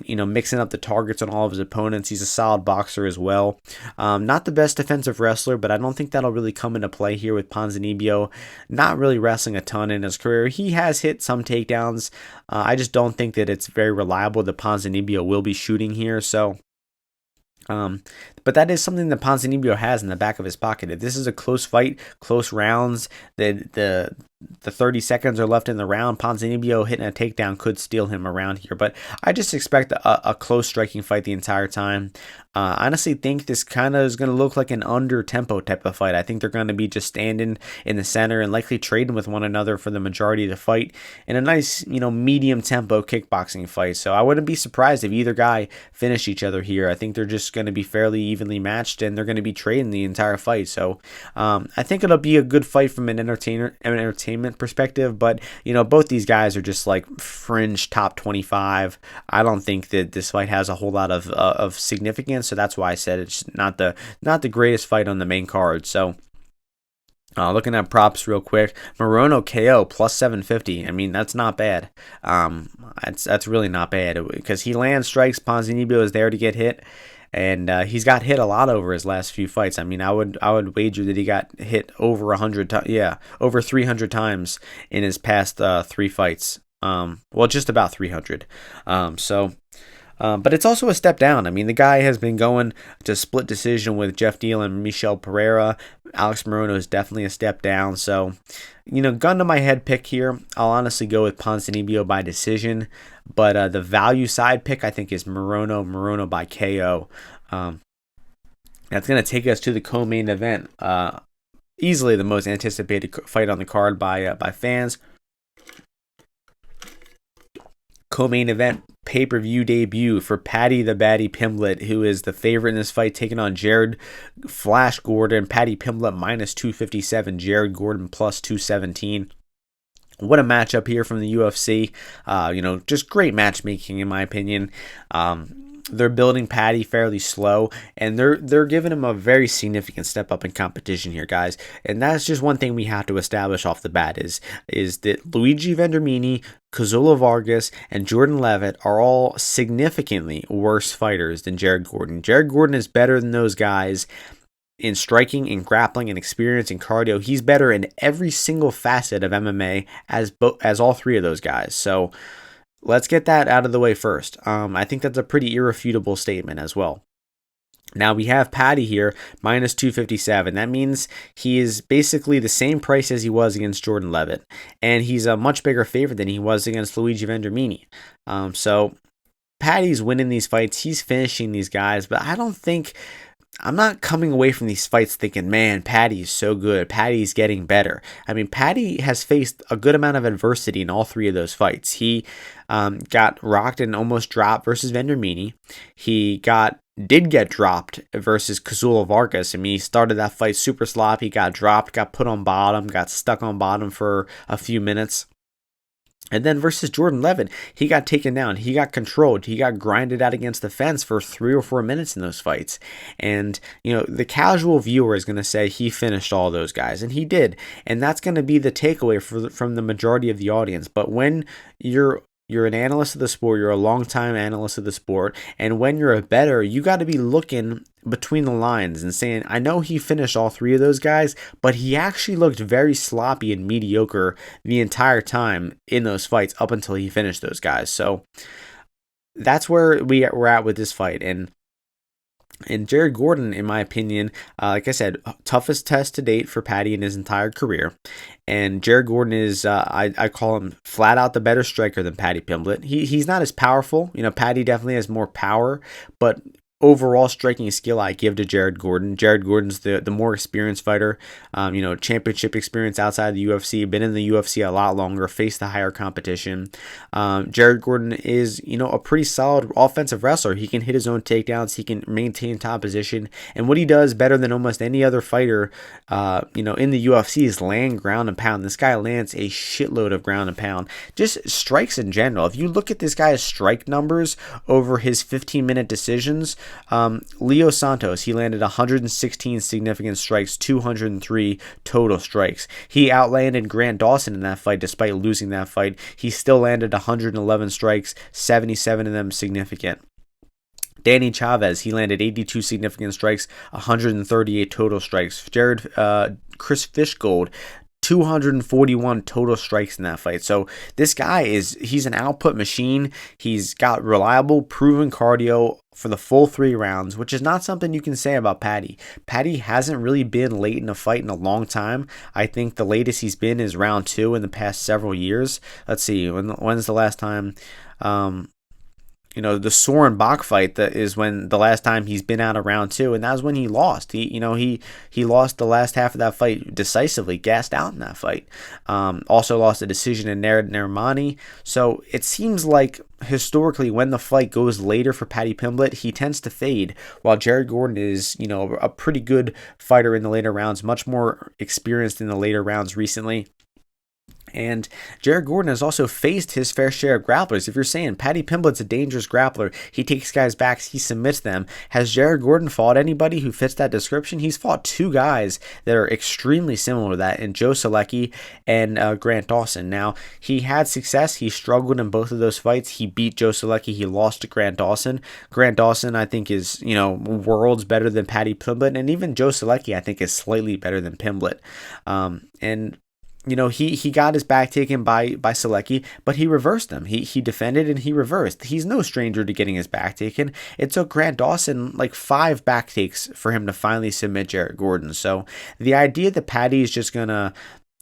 Speaker 1: mixing up the targets on all of his opponents. He's a solid boxer as well. Not the best defensive wrestler, but I don't think that'll really come into play here with Ponzinibbio. Not really wrestling a ton in his career. He has hit some takedowns. I just don't think that it's very reliable that Ponzinibbio will be shooting here. So But that is something that Ponzinibbio has in the back of his pocket. If this is a close fight, close rounds, the 30 seconds are left in the round, Ponzinibbio hitting a takedown could steal him around here. But I just expect a close striking fight the entire time. I honestly think this kind of is going to look like an under-tempo type of fight. I think they're going to be just standing in the center and likely trading with one another for the majority of the fight in a nice, medium-tempo kickboxing fight. So I wouldn't be surprised if either guy finish each other here. I think they're just going to be fairly evenly matched, and they're going to be trading the entire fight. So I think it'll be a good fight from an entertainment perspective. But both these guys are just like fringe top 25. I don't think that this fight has a whole lot of significance. So that's why I said it's not the greatest fight on the main card. So looking at props real quick, Morono KO plus 750. I mean, that's not bad. That's really not bad because he lands strikes. Ponzinibbio is there to get hit, and he's got hit a lot over his last few fights. I mean, I would wager that he got hit over 100 times. Yeah, over 300 times in his past 3 fights. Well, just about 300. But it's also a step down. I mean, the guy has been going to split decision with Jeff Deal and Michel Pereira. Alex Morono is definitely a step down. So, gun to my head pick here, I'll honestly go with Ponzinibbio by decision. But the value side pick, I think, is Morono by KO. That's going to take us to the co-main event. Easily the most anticipated fight on the card by fans. Co-main event pay-per-view debut for Paddy the Baddy Pimblett, who is the favorite in this fight, taking on Jared Flash Gordon. Paddy Pimblett minus 257, Jared Gordon plus 217. What a matchup here from the UFC. Just great matchmaking in my opinion. They're building Paddy fairly slow, and they're giving him a very significant step up in competition here, guys. And that's just one thing we have to establish off the bat is that Luigi Vendramini, Kazula Vargas, and Jordan Levitt are all significantly worse fighters than Jared Gordon. Jared Gordon is better than those guys in striking and grappling and experience and cardio. He's better in every single facet of MMA as all 3 of those guys. So let's get that out of the way first. I think that's a pretty irrefutable statement as well. Now we have Paddy here, minus 257. That means he is basically the same price as he was against Jordan Levitt. And he's a much bigger favorite than he was against Luigi Vendramini. So Paddy's winning these fights. He's finishing these guys. But I'm not coming away from these fights thinking, man, Paddy's so good. Paddy's getting better. I mean, Paddy has faced a good amount of adversity in all 3 of those fights. He got rocked and almost dropped versus Vendramini. He did get dropped versus Kazula Vargas. I mean, he started that fight super sloppy, got dropped, got put on bottom, got stuck on bottom for a few minutes. And then versus Jordan Levitt, he got taken down. He got controlled. He got grinded out against the fence for 3 or 4 minutes in those fights. And, the casual viewer is going to say he finished all those guys. And he did. And that's going to be the takeaway from the majority of the audience. But when you're an analyst of the sport, you're a long-time analyst of the sport, and when you're a bettor, you got to be looking between the lines and saying, I know he finished all 3 of those guys, but he actually looked very sloppy and mediocre the entire time in those fights up until he finished those guys. So that's where we're at with this fight. And Jared Gordon, in my opinion, like I said, toughest test to date for Paddy in his entire career. And Jared Gordon is, I call him flat out the better striker than Paddy Pimblett. He's not as powerful. Paddy definitely has more power, but overall striking skill I give to Jared Gordon. Jared Gordon's the more experienced fighter, championship experience outside the UFC, been in the UFC a lot longer, faced the higher competition. Jared Gordon is, a pretty solid offensive wrestler. He can hit his own takedowns. He can maintain top position. And what he does better than almost any other fighter, in the UFC is land ground and pound. This guy lands a shitload of ground and pound. Just strikes in general. If you look at this guy's strike numbers over his 15-minute decisions, Leo Santos, he landed 116 significant strikes, 203 total strikes. He outlanded Grant Dawson in that fight despite losing that fight. He still landed 111 strikes, 77 of them significant. Danny Chavez, he landed 82 significant strikes, 138 total strikes. Chris Fishgold, 241 total strikes in that fight. So this guy he's an output machine. He's got reliable, proven cardio, for the full 3 rounds, which is not something you can say about Paddy. Paddy hasn't really been late in a fight in a long time. I think the latest he's been is round 2 in the past several years. Let's see, when's the last time? The Soren Bach fight, that is when the last time he's been out of round 2, and that was when he lost. He lost the last half of that fight decisively, gassed out in that fight. Also lost a decision in Nermani. So it seems like historically when the fight goes later for Paddy Pimblett, he tends to fade, while Jared Gordon is, a pretty good fighter in the later rounds, much more experienced in the later rounds recently. And Jared Gordon has also faced his fair share of grapplers. If you're saying Paddy Pimblett's a dangerous grappler, he takes guys back, he submits them. Has Jared Gordon fought anybody who fits that description? He's fought 2 guys that are extremely similar to that, in Joe Selecki and Grant Dawson. Now, he had success. He struggled in both of those fights. He beat Joe Selecki. He lost to Grant Dawson. Grant Dawson, I think, is, worlds better than Paddy Pimblett. And even Joe Selecki, I think, is slightly better than Pimblett. He got his back taken by Selecki, but he reversed them. He defended and he reversed. He's no stranger to getting his back taken. It took Grant Dawson like 5 back takes for him to finally submit Jared Gordon. So the idea that Paddy is just going to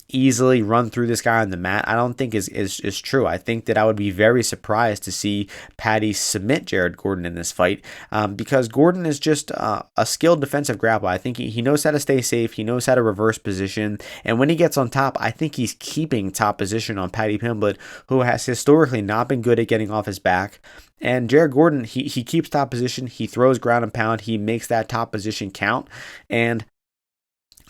Speaker 1: easily run through this guy on the mat, I don't think is true. I think that I would be very surprised to see Paddy submit Jared Gordon in this fight, because Gordon is just a skilled defensive grappler. I think he knows how to stay safe. He knows how to reverse position, and when he gets on top, I think he's keeping top position on Paddy Pimblett, who has historically not been good at getting off his back. And Jared Gordon, he keeps top position. He throws ground and pound. He makes that top position count, and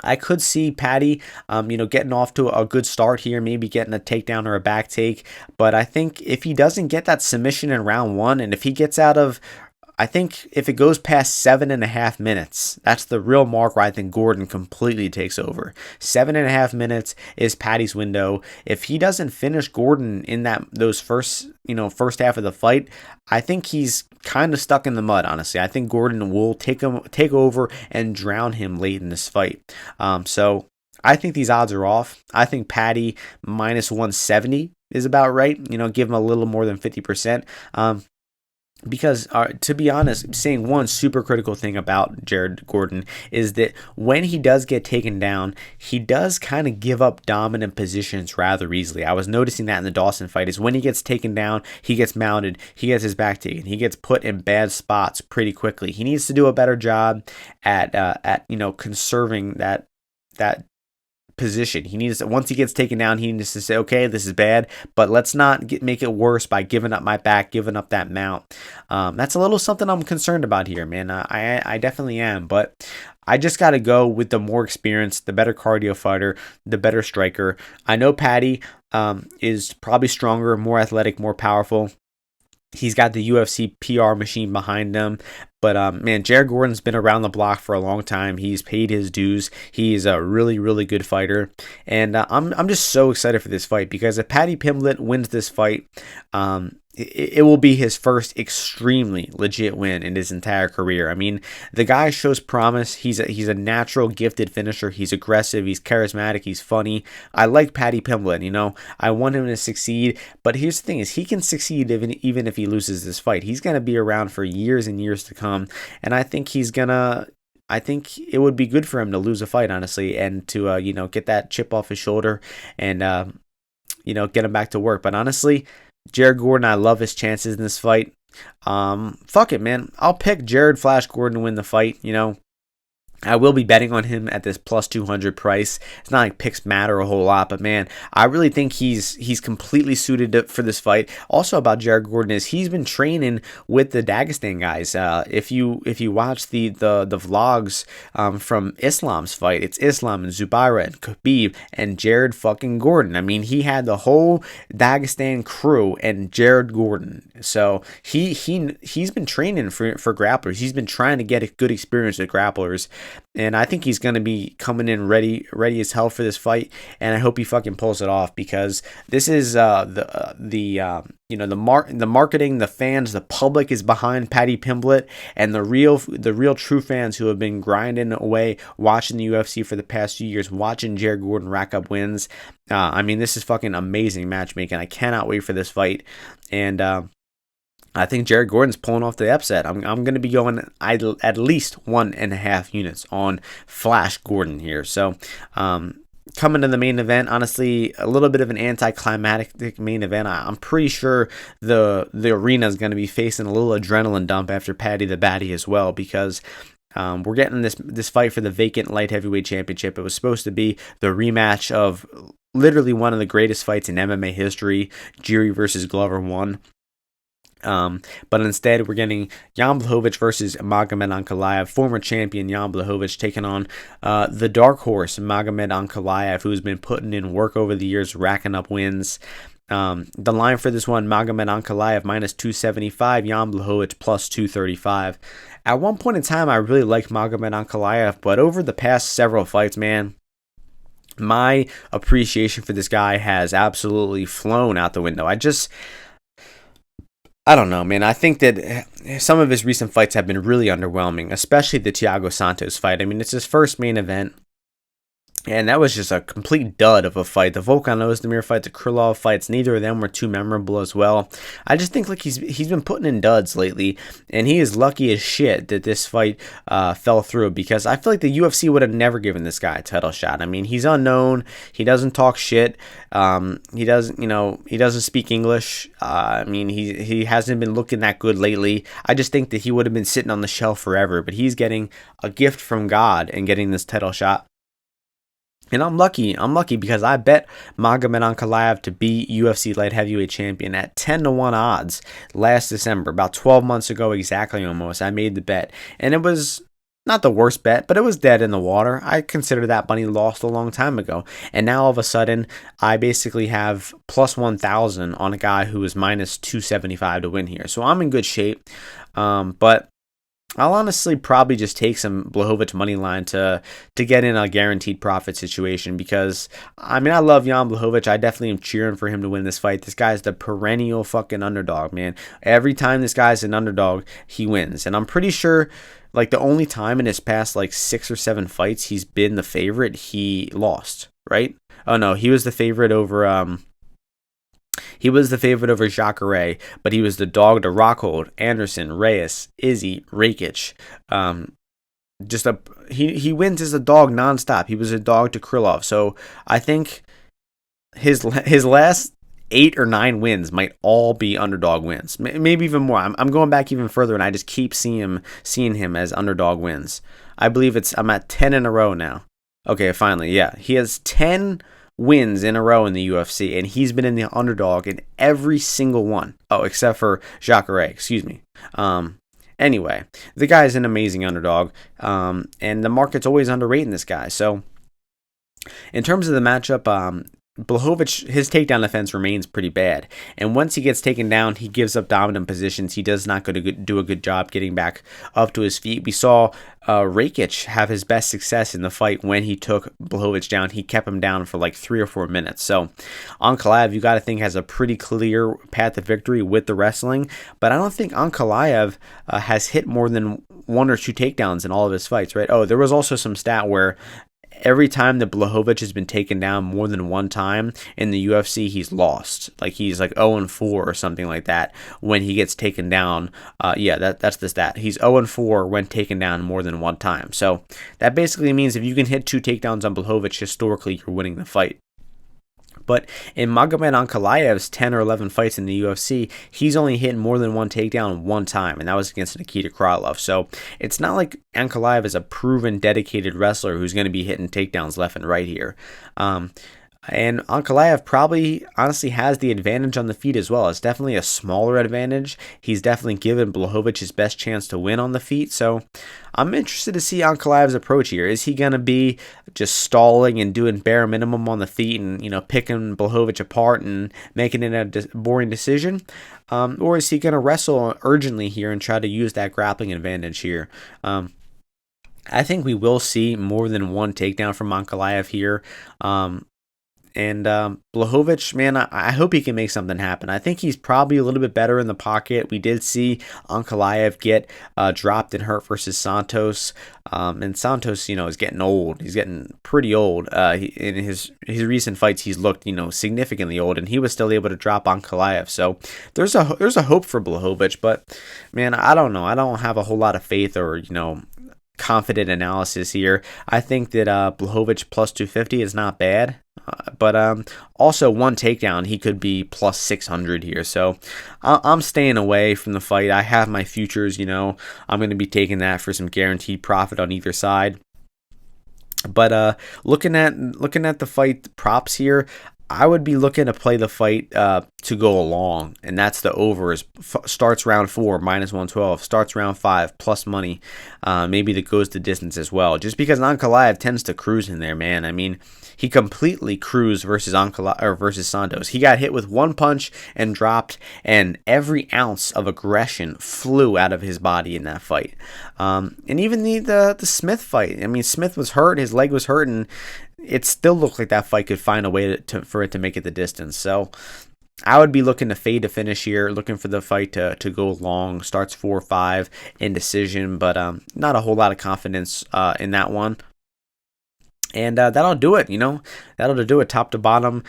Speaker 1: I could see Paddy, getting off to a good start here, maybe getting a takedown or a back take. But I think if he doesn't get that submission in round 1, and if he gets out of, I think if it goes past 7.5 minutes, that's the real mark where I think Gordon completely takes over. 7.5 minutes is Paddy's window. If he doesn't finish Gordon in those first half of the fight, I think he's kind of stuck in the mud, honestly. I think Gordon will take over and drown him late in this fight. So I think these odds are off. I think Paddy minus 170 is about right. Give him a little more than 50%. Because to be honest, saying one super critical thing about Jared Gordon is that when he does get taken down, he does kind of give up dominant positions rather easily. I was noticing that in the Dawson fight, is when he gets taken down, he gets mounted, he gets his back taken, he gets put in bad spots pretty quickly. He needs to do a better job at conserving that position. He needs, once he gets taken down, he needs to say, okay, this is bad, but let's not make it worse by giving up my back, giving up that mount. That's a little something I'm concerned about here, man. I definitely am, but I just got to go with the more experienced, the better cardio fighter, the better striker. I know Paddy is probably stronger, more athletic, more powerful. He's got the UFC PR machine behind him. But, man, Jared Gordon's been around the block for a long time. He's paid his dues. He's a really, really good fighter. And I'm just so excited for this fight, because if Paddy Pimblett wins this fight, it will be his first extremely legit win in his entire career. I mean, the guy shows promise. He's a natural, gifted finisher. He's aggressive. He's charismatic. He's funny. I like Paddy Pimblett. I want him to succeed. But here's the thing: is he can succeed even if he loses this fight. He's going to be around for years and years to come. And I think I think it would be good for him to lose a fight, honestly, and to get that chip off his shoulder and get him back to work. But honestly, Jared Gordon, I love his chances in this fight. Fuck it, man. I'll pick Jared Flash Gordon to win the fight. I will be betting on him at this plus 200 price. It's not like picks matter a whole lot, but man, I really think he's completely suited for this fight. Also about Jared Gordon is he's been training with the Dagestan guys. If you watch the vlogs from Islam's fight, it's Islam and Zubaira and Khabib and Jared fucking Gordon. I mean, he had the whole Dagestan crew and Jared Gordon. So he's been training for grapplers. He's been trying to get a good experience with grapplers. And I think he's going to be coming in ready as hell for this fight, and I hope he fucking pulls it off, because this is the marketing, the fans, the public is behind Paddy Pimblett, and the real true fans who have been grinding away watching the UFC for the past few years, watching Jared Gordon rack up wins. I mean, this is fucking amazing matchmaking. I cannot wait for this fight, and I think Jared Gordon's pulling off the upset. I'm going to be going at least 1.5 units on Flash Gordon here. So, coming to the main event, honestly, a little bit of an anticlimactic main event. I'm pretty sure the arena is going to be facing a little adrenaline dump after Paddy the Baddy as well, because we're getting this fight for the vacant light heavyweight championship. It was supposed to be the rematch of literally one of the greatest fights in MMA history, Jiri versus Glover 1. But instead, we're getting Jan Blachowicz versus Magomed Ankalaev, former champion Jan Blachowicz taking on the dark horse Magomed Ankalaev, who's been putting in work over the years, racking up wins. The line for this one, Magomed Ankalaev minus 275, Jan Blachowicz plus 235. At one point in time, I really liked Magomed Ankalaev, but over the past several fights, man, my appreciation for this guy has absolutely flown out the window. I don't know, man. I think that some of his recent fights have been really underwhelming, especially the Thiago Santos fight. I mean, it's his first main event, and that was just a complete dud of a fight. The Volkan Ozdemir fight, the Krylov fights, neither of them were too memorable as well. I just think like he's been putting in duds lately, and he is lucky as shit that this fight fell through, because I feel like the UFC would have never given this guy a title shot. I mean, he's unknown. He doesn't talk shit. He doesn't speak English. I mean, he hasn't been looking that good lately. I just think that he would have been sitting on the shelf forever, but he's getting a gift from God and getting this title shot. And I'm lucky because I bet Magomed Ankalaev to be UFC light heavyweight champion at 10-1 odds last December, about 12 months ago exactly almost. I made the bet, and it was not the worst bet, but it was dead in the water. I consider that money lost a long time ago. And now all of a sudden, I basically have plus 1,000 on a guy who is minus 275 to win here. So I'm in good shape. But I'll honestly probably just take some Blachowicz money line to get in a guaranteed profit situation, because I mean, I love Jan Blachowicz. I definitely am cheering for him to win this fight. This guy's the perennial fucking underdog, man. Every time this guy's an underdog, he wins. And I'm pretty sure like the only time in his past like 6 or 7 fights he's been the favorite, he lost, right? Oh no, he was the favorite over Jacare, but he was the dog to Rockhold, Anderson, Reyes, Izzy, Rakic. He wins as a dog nonstop. He was a dog to Krylov. So I think his last 8 or 9 wins might all be underdog wins, maybe even more. I'm going back even further, and I just keep seeing him as underdog wins. I believe I'm at 10 in a row now. Okay, finally, yeah, he has 10 wins in a row in the UFC, and he's been in the underdog in every single one. Oh, except for Jacare, excuse me. Anyway, the guy is an amazing underdog, and the market's always underrating this guy. So, in terms of the matchup, Blachowicz, his takedown defense remains pretty bad, and once he gets taken down, he gives up dominant positions. He does not do a good job getting back up to his feet. We saw Rakic have his best success in the fight when he took Blachowicz down. He kept him down for like 3 or 4 minutes. So Ankalaev, you got to think, has a pretty clear path to victory with the wrestling, but I don't think Ankalaev has hit more than 1 or 2 takedowns in all of his fights, right? Oh, there was also some stat where every time that Blachowicz has been taken down more than 1 time in the UFC, he's lost. Like he's like 0-4 or something like that when he gets taken down. That's the stat. He's 0-4 when taken down more than 1 time. So that basically means if you can hit 2 takedowns on Blachowicz, historically you're winning the fight. But in Magomed Ankalaev's 10 or 11 fights in the UFC, he's only hit more than 1 takedown 1 time, and that was against Nikita Krylov. So it's not like Ankalaev is a proven, dedicated wrestler who's going to be hitting takedowns left and right here. And Ankalaev probably honestly has the advantage on the feet as well. It's definitely a smaller advantage. He's definitely given Blachowicz his best chance to win on the feet. So I'm interested to see Ankalaev's approach here. Is he going to be just stalling and doing bare minimum on the feet and, picking Blachowicz apart and making it a boring decision? Or is he going to wrestle urgently here and try to use that grappling advantage here? I think we will see more than 1 takedown from Ankalaev here. And Blachowicz, man, I hope he can make something happen. I think he's probably a little bit better in the pocket. We did see Ankalaev get dropped and hurt versus Santos. And Santos, is getting old. He's getting pretty old. In his recent fights, he's looked, significantly old, and he was still able to drop Ankalaev. So there's a hope for Blachowicz, but man, I don't know. I don't have a whole lot of faith or confident analysis here. I think that Blachowicz plus 250 is not bad. But also one takedown, he could be plus 600 here. So I'm staying away from the fight. I have my futures, I'm going to be taking that for some guaranteed profit on either side. But looking at the fight props here, I would be looking to play the fight to go along, and that's the overs. Starts round 4 minus 112, starts round 5 plus money. Maybe that goes the distance as well. Just because Ankalaev tends to cruise in there, man. I mean, he completely cruised versus versus Santos. He got hit with one punch and dropped, and every ounce of aggression flew out of his body in that fight. And even the Smith fight. I mean, Smith was hurt, his leg was hurt, and it still looked like that fight could find a way for it to make it the distance. So I would be looking to fade to finish here, looking for the fight to go long. Starts 4-5 indecision, but not a whole lot of confidence in that one. And that'll do it, That'll do it top to bottom.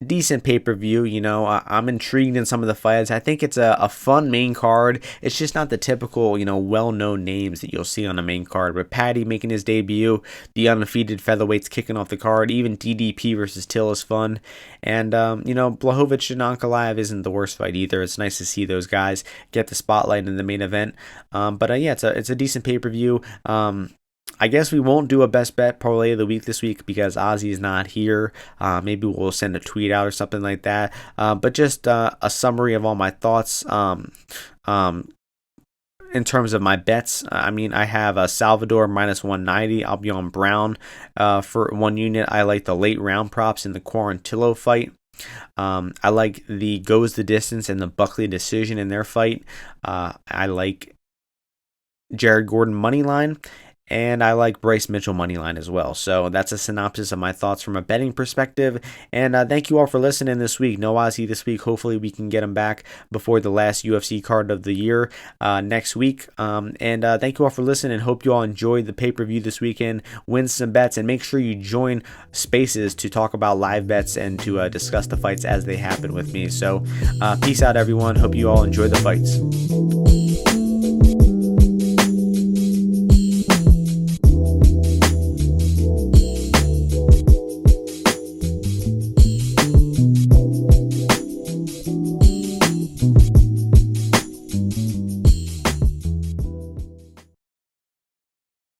Speaker 1: Decent pay-per-view, I'm intrigued in some of the fights. I think it's a fun main card. It's just not the typical, well-known names that you'll see on the main card. With Patty making his debut, the undefeated featherweights kicking off the card, even DDP versus Till is fun. And, Blachowicz and Ankalaev isn't the worst fight either. It's nice to see those guys get the spotlight in the main event. But yeah, it's a decent pay-per-view. I guess we won't do a best bet parlay of the week this week because Ozzy is not here. Maybe we'll send a tweet out or something like that. But just a summary of all my thoughts. In terms of my bets, I have a Salvador minus 190. I'll be on Brown for 1 unit. I like the late round props in the Quarantillo fight. I like the goes the distance and the Buckley decision in their fight. I like Jared Gordon money line. And I like Bryce Mitchell moneyline as well. So that's a synopsis of my thoughts from a betting perspective. And thank you all for listening this week. No Ozzy this week. Hopefully we can get him back before the last UFC card of the year next week. And thank you all for listening. Hope you all enjoyed the pay-per-view this weekend. Win some bets. And make sure you join Spaces to talk about live bets and to discuss the fights as they happen with me. So peace out, everyone. Hope you all enjoy the fights.